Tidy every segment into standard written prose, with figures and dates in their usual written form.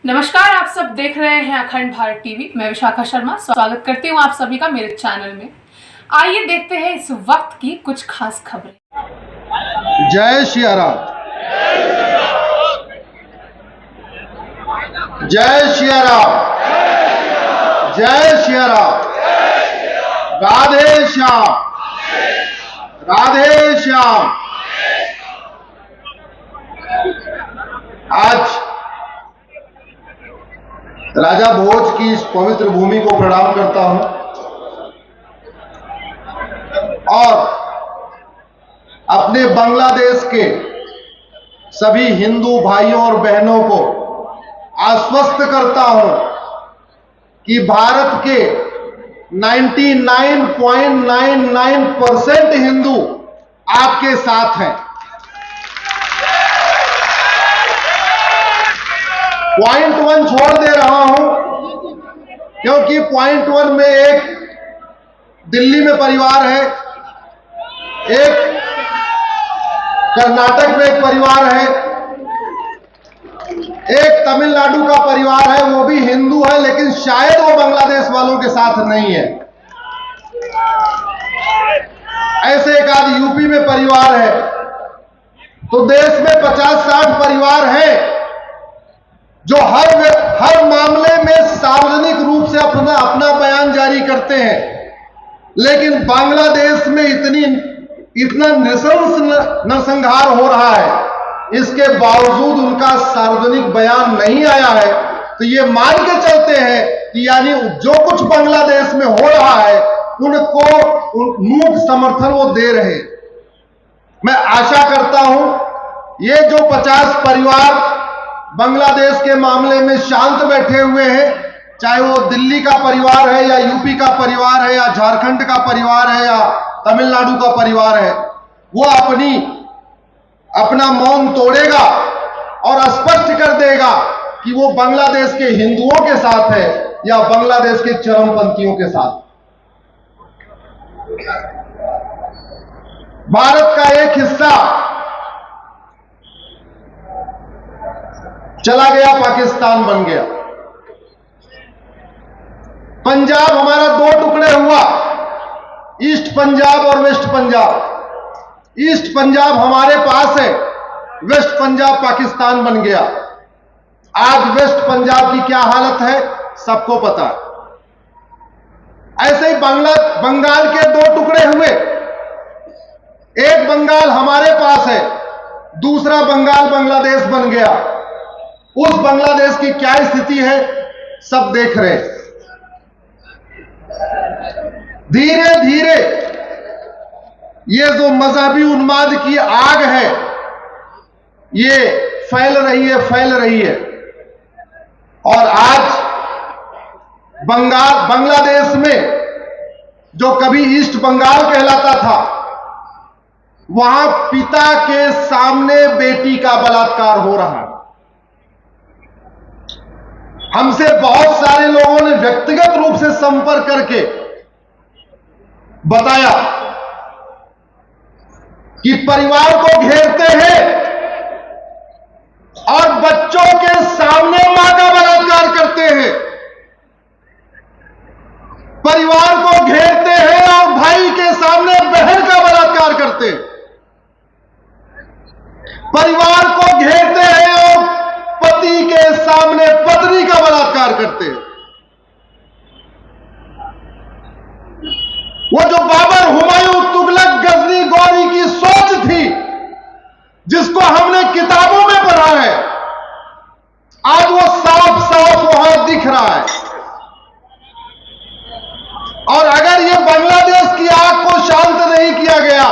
नमस्कार, आप सब देख रहे हैं अखंड भारत टीवी। मैं विशाखा शर्मा स्वागत करती हूं आप सभी का मेरे चैनल में। आइए देखते हैं इस वक्त की कुछ खास खबरें। जय सिया राम, जय सिया राम, जय सिया राम, राधे श्याम, राधे श्याम। आज राजा भोज की इस पवित्र भूमि को प्रणाम करता हूं और अपने बांग्लादेश के सभी हिंदू भाइयों और बहनों को आश्वस्त करता हूं कि भारत के 99.99% हिंदू आपके साथ हैं। पॉइंट 1 छोड़ दे रहा हूं क्योंकि पॉइंट 1 में एक दिल्ली में परिवार है, एक कर्नाटक में एक परिवार है, एक तमिलनाडु का परिवार है, वो भी हिंदू है लेकिन शायद वो बांग्लादेश वालों के साथ नहीं है। ऐसे एक आध यूपी में परिवार है। तो देश में 50-60 परिवार हैं जो हर मामले में सार्वजनिक रूप से अपना बयान जारी करते हैं, लेकिन बांग्लादेश में इतना नरसंहार हो रहा है, इसके बावजूद उनका सार्वजनिक बयान नहीं आया है। तो ये मान के चलते हैं कि यानी जो कुछ बांग्लादेश में हो रहा है उनको मूक समर्थन वो दे रहे हैं। मैं आशा करता हूं ये जो 50 परिवार बांग्लादेश के मामले में शांत बैठे हुए हैं, चाहे वो दिल्ली का परिवार है या यूपी का परिवार है या झारखंड का परिवार है या तमिलनाडु का परिवार है, वो अपना मौन तोड़ेगा और स्पष्ट कर देगा कि वो बांग्लादेश के हिंदुओं के साथ है या बांग्लादेश के चरमपंथियों के साथ। भारत का एक हिस्सा चला गया, पाकिस्तान बन गया। पंजाब हमारा 2 टुकड़े हुआ, ईस्ट पंजाब और वेस्ट पंजाब। ईस्ट पंजाब हमारे पास है, वेस्ट पंजाब पाकिस्तान बन गया। आज वेस्ट पंजाब की क्या हालत है सबको पता है। ऐसे ही बंगाल के 2 टुकड़े हुए, एक बंगाल हमारे पास है, दूसरा बंगाल बांग्लादेश बन गया। उस बांग्लादेश की क्या स्थिति है सब देख रहे हैं। धीरे धीरे ये जो मजहबी उन्माद की आग है ये फैल रही है और आज बांग्लादेश में जो कभी ईस्ट बंगाल कहलाता था, वहां पिता के सामने बेटी का बलात्कार हो रहा है। हमसे बहुत सारे लोगों ने व्यक्तिगत रूप से संपर्क करके बताया कि परिवार को घेरते हैं और बच्चों के सामने मां का बलात्कार करते हैं, परिवार को घेरते हैं और भाई के सामने बहन का बलात्कार करते हैं, परिवार को घेरते हैं और पति के सामने पत्नी का बलात्कार करते हैं। वो जो बाबर, हुमायूं, तुगलक, गजनी, गौरी की सोच थी जिसको हमने किताबों में पढ़ा है, आज वो साफ साफ वहां दिख रहा है। और अगर ये बांग्लादेश की आग को शांत नहीं किया गया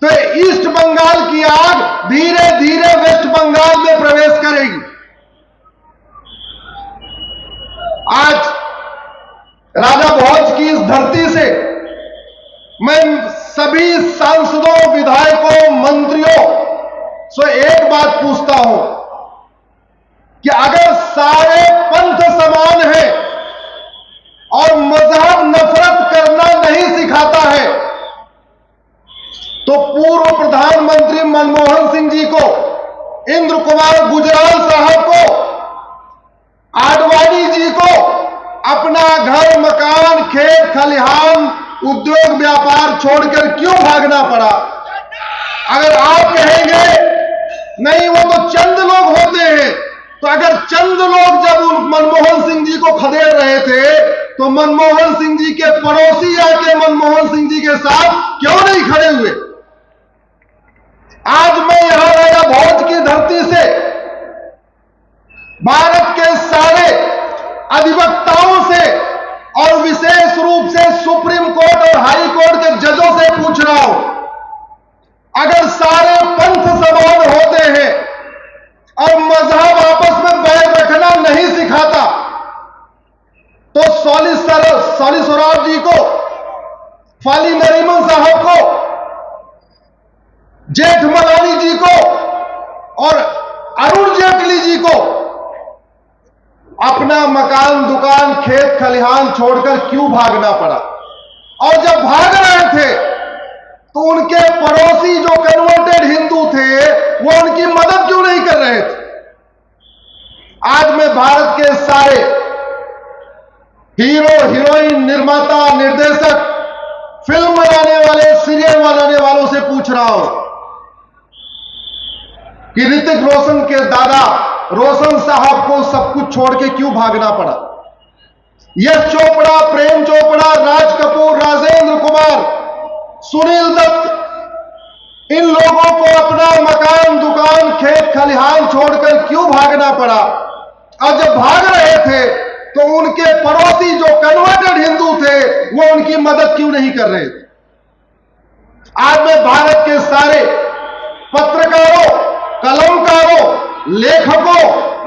तो ईस्ट बंगाल की आग धीरे धीरे वेस्ट बंगाल में प्रवेश करेगी। आज राजा भोज की इस धरती से मैं सभी सांसदों, विधायकों, मंत्रियों से एक बात पूछता हूं कि अगर सारे पंथ समान हैं और मजहब नफरत करना नहीं सिखाता है तो पूर्व प्रधानमंत्री मनमोहन सिंह जी को, इंद्र कुमार गुजराल साहब को आडवाणी जी को अपना घर, मकान, खेत खलिहान, उद्योग व्यापार छोड़कर क्यों भागना पड़ा? अगर आप कहेंगे नहीं वो तो चंद लोग होते हैं, तो अगर चंद लोग जब मनमोहन सिंह जी को खदेड़ रहे थे तो मनमोहन सिंह जी के पड़ोसी आके मनमोहन सिंह जी के साथ क्यों नहीं खड़े हुए? आज मैं यहां राजा भोज की धरती से भारत के सारे अधिवक्ताओं से और विशेष रूप से सुप्रीम कोर्ट और हाई कोर्ट के जजों से पूछ रहा हूं, अगर सारे पंथ समान होते हैं और मजहब आपस में बैर रखना नहीं सिखाता, तो सॉली सोराब जी को, फाली नरीमन साहब को, जेठमलानी जी को और अरुण जेटली जी को अपना मकान, दुकान, खेत खलिहान छोड़कर क्यों भागना पड़ा? और जब भाग रहे थे तो उनके पड़ोसी जो कन्वर्टेड हिंदू थे वो उनकी मदद क्यों नहीं कर रहे थे? आज मैं भारत के सारे हीरो, हीरोइन, निर्माता, निर्देशक, फिल्म बनाने वाले, सीरियल बनाने वालों से पूछ रहा हूं कि ऋतिक रोशन के दादा रोशन साहब को सब कुछ छोड़ के क्यों भागना पड़ा? यश चोपड़ा, प्रेम चोपड़ा, राज कपूर, राजेंद्र कुमार, सुनील दत्त, इन लोगों को अपना मकान, दुकान, खेत खलिहान छोड़कर क्यों भागना पड़ा? और जब भाग रहे थे तो उनके पड़ोसी जो कन्वर्टेड हिंदू थे वो उनकी मदद क्यों नहीं कर रहे थे? आज मैं भारत के सारे पत्रकारों, कलमकारों, लेखकों,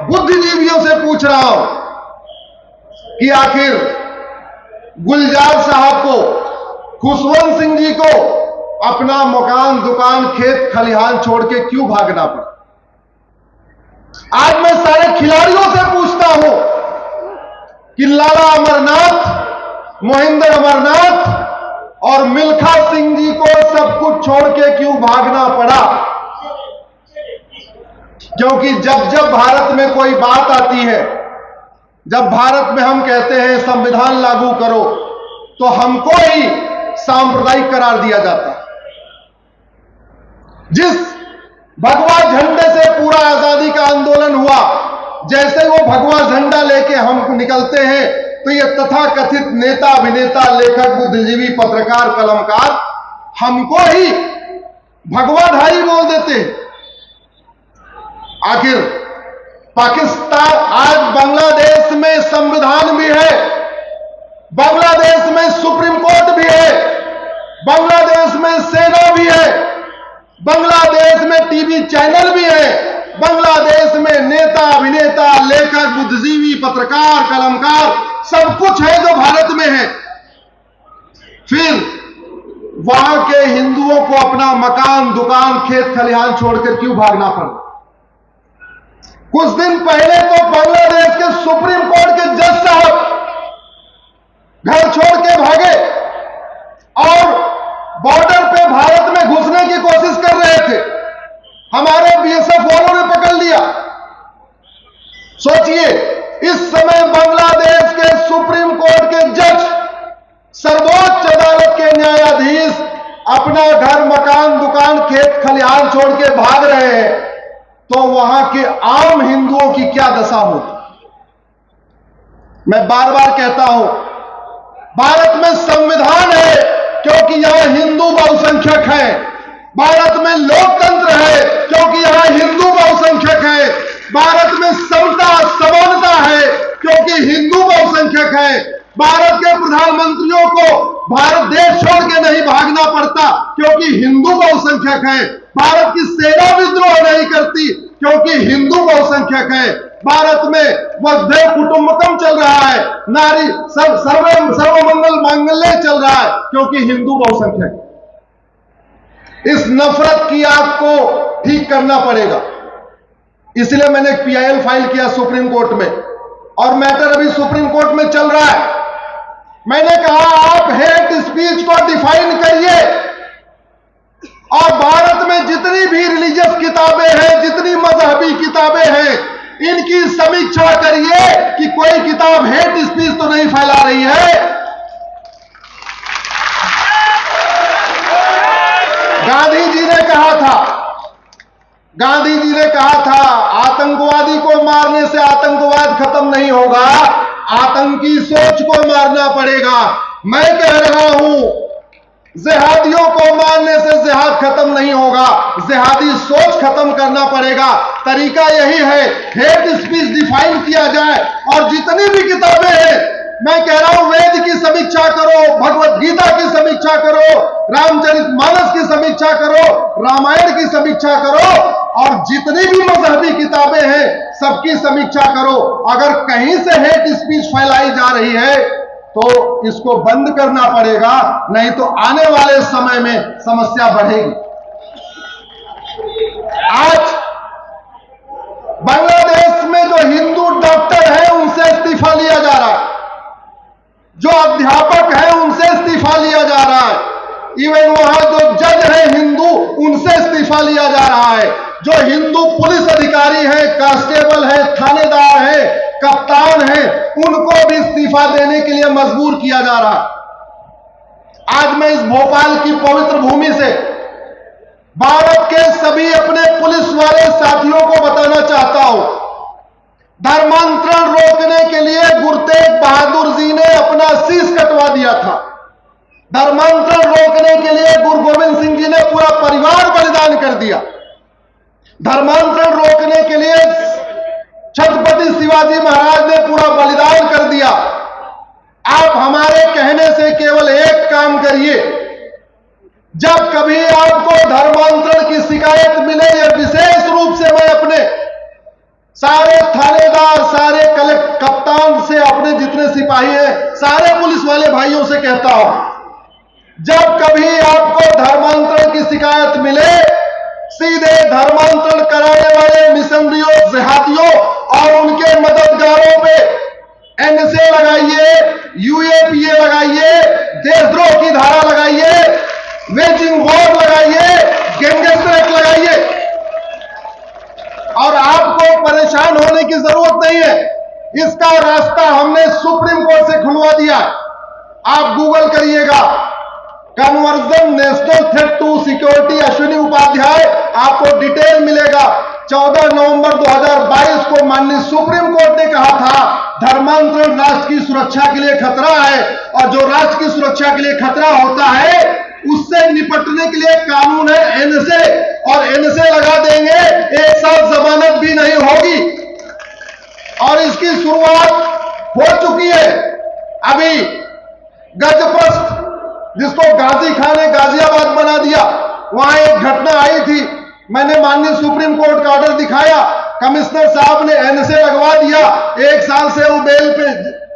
बुद्धिजीवियों से पूछ रहा हूं कि आखिर गुलजार साहब को, खुशवंत सिंह जी को अपना मकान, दुकान, खेत खलिहान छोड़ के क्यों भागना पड़ा? आज मैं सारे खिलाड़ियों से पूछता हूं कि लाला अमरनाथ, मोहिंदर अमरनाथ और मिल्खा सिंह जी को सब कुछ छोड़ के क्यों भागना पड़ा? क्योंकि जब जब भारत में कोई बात आती है, जब भारत में हम कहते हैं संविधान लागू करो, तो हमको ही सांप्रदायिक करार दिया जाता है। जिस भगवा झंडे से पूरा आजादी का आंदोलन हुआ, जैसे वो भगवा झंडा लेके हम निकलते हैं तो ये तथाकथित नेता, अभिनेता, लेखक, बुद्धिजीवी, पत्रकार, कलमकार हमको ही भगवाधारी बोल देते हैं। आखिर पाकिस्तान, आज बांग्लादेश में संविधान भी है, बांग्लादेश में सुप्रीम कोर्ट भी है, बांग्लादेश में सेना भी है, बांग्लादेश में टीवी चैनल भी है, बांग्लादेश में नेता, अभिनेता, लेखक, बुद्धिजीवी, पत्रकार, कलमकार सब कुछ है जो भारत में है। फिर वहां के हिंदुओं को अपना मकान, दुकान, खेत खलिहान छोड़कर क्यों भागना पड़ा? कुछ दिन पहले तो बांग्लादेश के सुप्रीम कोर्ट के जज साहब घर छोड़ के भागे और बॉर्डर पे भारत में घुसने की कोशिश कर रहे थे। हमारे बीएसएफ वालों ने पकड़ लिया। सोचिए, इस समय बांग्लादेश के सुप्रीम कोर्ट के जज, सर्वोच्च अदालत के न्यायाधीश अपना घर, मकान, दुकान, खेत खलिहान छोड़ के भाग रहे हैं, तो वहां के आम हिंदुओं की क्या दशा होती? मैं बार बार कहता हूं, भारत में संविधान है क्योंकि यहां हिंदू बहुसंख्यक है, भारत में लोकतंत्र है क्योंकि यहां हिंदू बहुसंख्यक है, भारत में समता, समानता है क्योंकि हिंदू बहुसंख्यक है, भारत के प्रधानमंत्रियों को भारत देश छोड़ के नहीं भागना पड़ता क्योंकि हिंदू बहुसंख्यक है, भारत की सेना विद्रोह नहीं करती क्योंकि हिंदू बहुसंख्यक है, भारत में वसुधैव कुटुंबकम चल रहा है, नारी सर्वमंगल मांगल्य चल रहा है क्योंकि हिंदू बहुसंख्यक। इस नफरत की आग को ठीक करना पड़ेगा। इसलिए मैंने एक पीआईएल फाइल किया सुप्रीम कोर्ट में और मैटर अभी सुप्रीम कोर्ट में चल रहा है। मैंने कहा आप हेट स्पीच को डिफाइन करिए और भारत में जितनी भी रिलीजियस किताबें हैं, जितनी मजहबी किताबें हैं, इनकी समीक्षा करिए कि कोई किताब हेट स्पीच तो नहीं फैला रही है। गांधी जी ने कहा था आतंकवादी को मारने से आतंकवाद खत्म नहीं होगा, आतंकी सोच को मारना पड़ेगा। मैं कह रहा हूं जिहादियों को मारने से जिहाद खत्म नहीं होगा, जिहादी सोच खत्म करना पड़ेगा। तरीका यही है, हेट स्पीच डिफाइन किया जाए और जितनी भी किताबें हैं, मैं कह रहा हूं वेद की समीक्षा करो, भगवत गीता की समीक्षा करो, रामचरितमानस की समीक्षा करो, रामायण की समीक्षा करो और जितनी भी मजहबी किताबें हैं सबकी समीक्षा करो। अगर कहीं से हेट स्पीच फैलाई जा रही है तो इसको बंद करना पड़ेगा, नहीं तो आने वाले समय में समस्या बढ़ेगी। आज बांग्लादेश में जो हिंदू डॉक्टर है उनसे इस्तीफा लिया जा रहा है, जो अध्यापक है उनसे इस्तीफा लिया जा रहा है, इवन वहां जो जज है हिंदू उनसे इस्तीफा लिया जा रहा है, जो हिंदू पुलिस अधिकारी है, कांस्टेबल है, थानेदार है, कप्तान है, उनको भी इस्तीफा देने के लिए मजबूर किया जा रहा है। आज मैं इस भोपाल की पवित्र भूमि से भारत के सभी अपने पुलिस वाले साथियों को बताना चाहता हूं, धर्मांतरण रोकने के लिए गुरु तेग बहादुर जी ने अपना शीश कटवा दिया था। धर्मांतरण रोकने के लिए गुरु गोविंद सिंह जी ने पूरा परिवार बलिदान कर दिया। धर्मांतरण रोकने के लिए छत्रपति शिवाजी महाराज ने पूरा बलिदान कर दिया। आप हमारे कहने से केवल एक काम करिए, जब कभी आपको धर्मांतरण की शिकायत मिले, या विशेष रूप से मैं अपने सारे थानेदार, सारे कप्तान से, अपने जितने सिपाही हैं, सारे पुलिस वाले भाइयों से कहता हूं, जब कभी आपको धर्मांतरण की शिकायत मिले, सीधे धर्मांतरण कराने वाले मिशनरियों, जिहादियों और उनके मददगारों पे एनएसए लगाइए, यूएपीए लगाइए, देशद्रोह की धारा लगाइए, वेजिंग वॉर लगाइए, गैंगस्टर एक्ट लगाइए और आपको परेशान होने की जरूरत नहीं है। इसका रास्ता हमने सुप्रीम कोर्ट से खुलवा दिया। आप गूगल करिएगा, conversion national threat to security Ashwini Upadhyay, आपको डिटेल मिलेगा। 14 नवंबर 2022 को माननीय सुप्रीम कोर्ट ने कहा था धर्मांतरण राष्ट्र की सुरक्षा के लिए खतरा है, और जो राष्ट्र की सुरक्षा के लिए खतरा होता है उससे निपटने के लिए कानून है एनएसए, और एनएसए लगा देंगे, एक साथ जमानत भी नहीं होगी। और इसकी शुरुआत हो चुकी है। अभी गजप्रस्थ, जिसको गाजी खान ने गाजियाबाद बना दिया, वहां एक घटना आई थी, मैंने माननीय सुप्रीम कोर्ट का ऑर्डर दिखाया, कमिश्नर साहब ने एनएसए लगवा दिया, 1 साल से वो बेल पे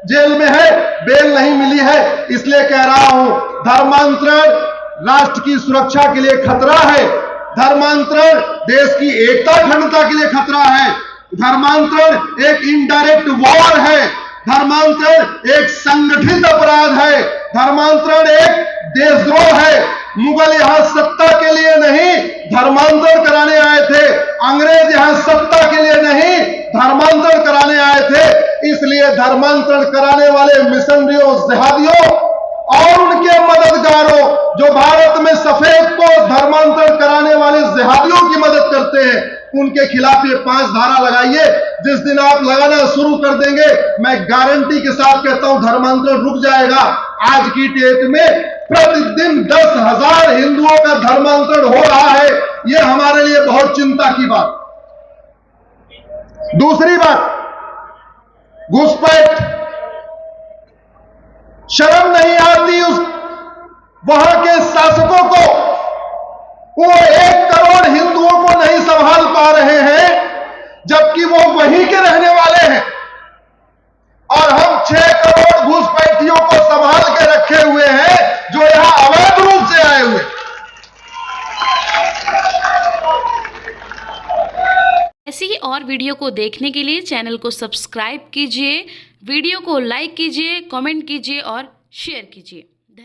जेल में है, बेल नहीं मिली है। इसलिए कह रहा हूं धर्मांतरण राष्ट्र की सुरक्षा के लिए खतरा है, धर्मांतरण देश की एकता अखंडता के लिए खतरा है, धर्मांतरण एक इनडायरेक्ट वॉर है, धर्मांतरण एक संगठित अपराध है, धर्मांतरण एक देशद्रोह है। मुगल यहां सत्ता के लिए नहीं धर्मांतरण कराने आए थे, अंग्रेज यहां सत्ता के लिए नहीं धर्मांतरण कराने आए थे। इसलिए धर्मांतरण कराने वाले मिशनरियों, जिहादियों और उनके मददगारों, जो भारत में सफेद पोस्ट धर्मांतरण कराने वाले जिहादियों की मदद करते हैं, उनके खिलाफ ये 5 धारा लगाइए। जिस दिन आप लगाना शुरू कर देंगे, मैं गारंटी के साथ कहता हूं धर्मांतरण रुक जाएगा। आज की डेट में प्रतिदिन 10,000 हिंदुओं का धर्मांतरण हो रहा है, यह हमारे लिए बहुत चिंता की बात। दूसरी बात, घुसपैठ, शर्म नहीं आती उस वहां के शासकों को, वो 1 करोड़ हिंदुओं को नहीं संभाल पा रहे हैं, जबकि वो वहीं के रहने वाले हैं, और हम 6 करोड़ घुसपैठियों को संभाल के रखे हुए हैं, जो यहां अवैध रूप से आए हुए। ऐसी ही और वीडियो को देखने के लिए चैनल को सब्सक्राइब कीजिए, वीडियो को लाइक कीजिए, कमेंट कीजिए और शेयर कीजिए।